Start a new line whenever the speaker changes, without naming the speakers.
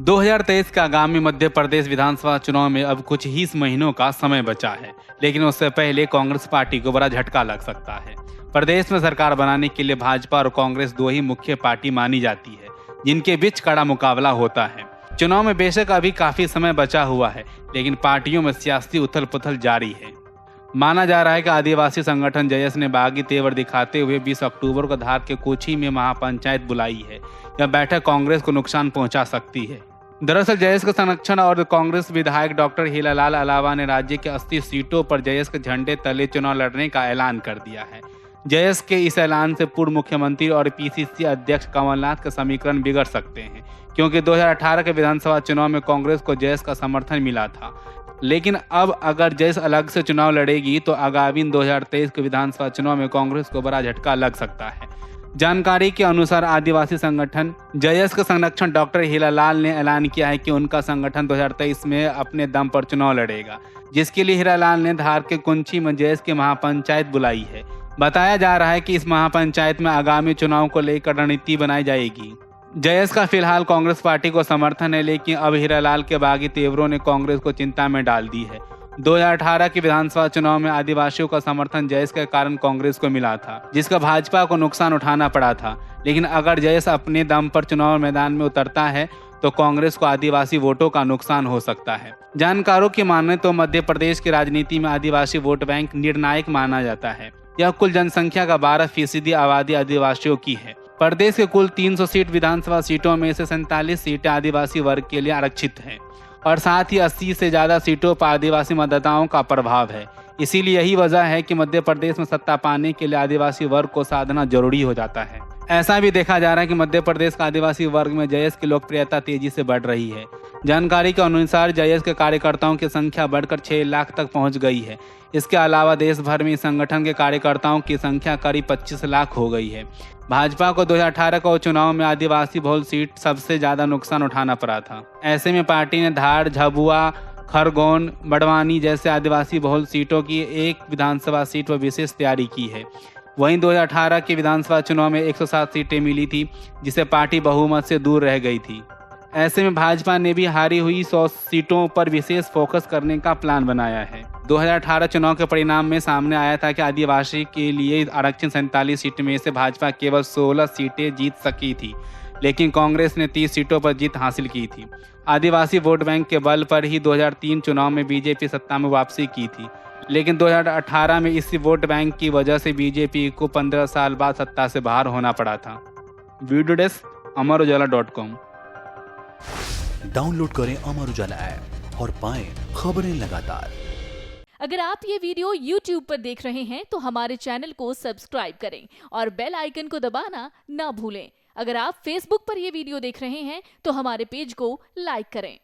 2023 का आगामी मध्य प्रदेश विधानसभा चुनाव में अब कुछ ही महीनों का समय बचा है, लेकिन उससे पहले कांग्रेस पार्टी को बड़ा झटका लग सकता है। प्रदेश में सरकार बनाने के लिए भाजपा और कांग्रेस दो ही मुख्य पार्टी मानी जाती है, जिनके बीच कड़ा मुकाबला होता है। चुनाव में बेशक अभी काफी समय बचा हुआ है, लेकिन पार्टियों में सियासी उथल पुथल जारी है। माना जा रहा है कि आदिवासी संगठन जयस ने बागी तेवर दिखाते हुए 20 अक्टूबर को धार के कोची में महापंचायत बुलाई है। यह बैठक कांग्रेस को नुकसान पहुंचा सकती है। दरअसल जयस के संरक्षण और कांग्रेस विधायक डॉक्टर हीरालाल अलावा ने राज्य के 80 सीटों पर जयस के झंडे तले चुनाव लड़ने का ऐलान कर दिया है। जयस के इस ऐलान से पूर्व मुख्यमंत्री और पीसीसी अध्यक्ष कमलनाथ के समीकरण बिगड़ सकते हैं, क्योंकि 2018 के विधानसभा चुनाव में कांग्रेस को जयस का समर्थन मिला था। लेकिन अब अगर जयस अलग से चुनाव लड़ेगी तो आगामी 2023 के विधानसभा चुनाव में कांग्रेस को बड़ा झटका लग सकता है। जानकारी के अनुसार आदिवासी संगठन जयस के संरक्षण डॉक्टर हीरालाल ने ऐलान किया है कि उनका संगठन 2023 में अपने दम पर चुनाव लड़ेगा, जिसके लिए हीरालाल ने धार के कुंची में जयस की महापंचायत बुलाई है। बताया जा रहा है कि इस महापंचायत में आगामी चुनाव को लेकर रणनीति बनाई जाएगी। जयस का फिलहाल कांग्रेस पार्टी को समर्थन है, लेकिन अब हीरालाल के बागी तेवरों ने कांग्रेस को चिंता में डाल दी है। 2018 के विधानसभा चुनाव में आदिवासियों का समर्थन जयस के कारण कांग्रेस को मिला था, जिसका भाजपा को नुकसान उठाना पड़ा था। लेकिन अगर जयस अपने दम पर चुनाव मैदान में उतरता है तो कांग्रेस को आदिवासी वोटों का नुकसान हो सकता है। जानकारों की माने तो मध्य प्रदेश की राजनीति में आदिवासी वोट बैंक निर्णायक माना जाता है। यह कुल जनसंख्या का 12% आबादी आदिवासियों की है। प्रदेश के कुल 300 सीट विधानसभा सीटों में से 47 सीटें आदिवासी वर्ग के लिए आरक्षित हैं और साथ ही 80 से ज्यादा सीटों पर आदिवासी मतदाताओं का प्रभाव है। इसीलिए यही वजह है कि मध्य प्रदेश में सत्ता पाने के लिए आदिवासी वर्ग को साधना जरूरी हो जाता है। ऐसा भी देखा जा रहा है कि मध्य प्रदेश का आदिवासी वर्ग में जयस की लोकप्रियता तेजी से बढ़ रही है। जानकारी के अनुसार जयस के कार्यकर्ताओं की संख्या बढ़कर 6 लाख तक पहुंच गई है। इसके अलावा देश भर में इस संगठन के कार्यकर्ताओं की संख्या करीब 25 लाख हो गई है। भाजपा को 2018 के चुनाव में आदिवासी बहुल सीट सबसे ज्यादा नुकसान उठाना पड़ा था। ऐसे में पार्टी ने धार, झाबुआ, खरगोन, बड़वानी जैसे आदिवासी बहुल सीटों की एक विधानसभा सीट पर विशेष तैयारी की है। वहीं 2018 के विधानसभा चुनाव में 107 सीटें मिली थी, जिसे पार्टी बहुमत से दूर रह गई थी। ऐसे में भाजपा ने भी हारी हुई 100 सीटों पर विशेष फोकस करने का प्लान बनाया है। 2018 चुनाव के परिणाम में सामने आया था कि आदिवासी के लिए आरक्षण 47 सीट में से भाजपा केवल 16 सीटें जीत सकी थी, लेकिन कांग्रेस ने 30 सीटों पर जीत हासिल की थी। आदिवासी वोट बैंक के बल पर ही 2003 चुनाव में बीजेपी सत्ता में वापसी की थी, लेकिन 2018 में इसी वोट बैंक की वजह से बीजेपी को 15 साल बाद सत्ता से बाहर होना पड़ा था। Video desk अमरउजाला.com।
डाउनलोड करें अमर उजाला ऐप और पाएं खबरें लगातार।
अगर आप ये वीडियो YouTube पर देख रहे हैं तो हमारे चैनल को सब्सक्राइब करें और बेल आइकन को दबाना ना भूलें। अगर आप Facebook पर ये वीडियो देख रहे हैं तो हमारे पेज को लाइक करें।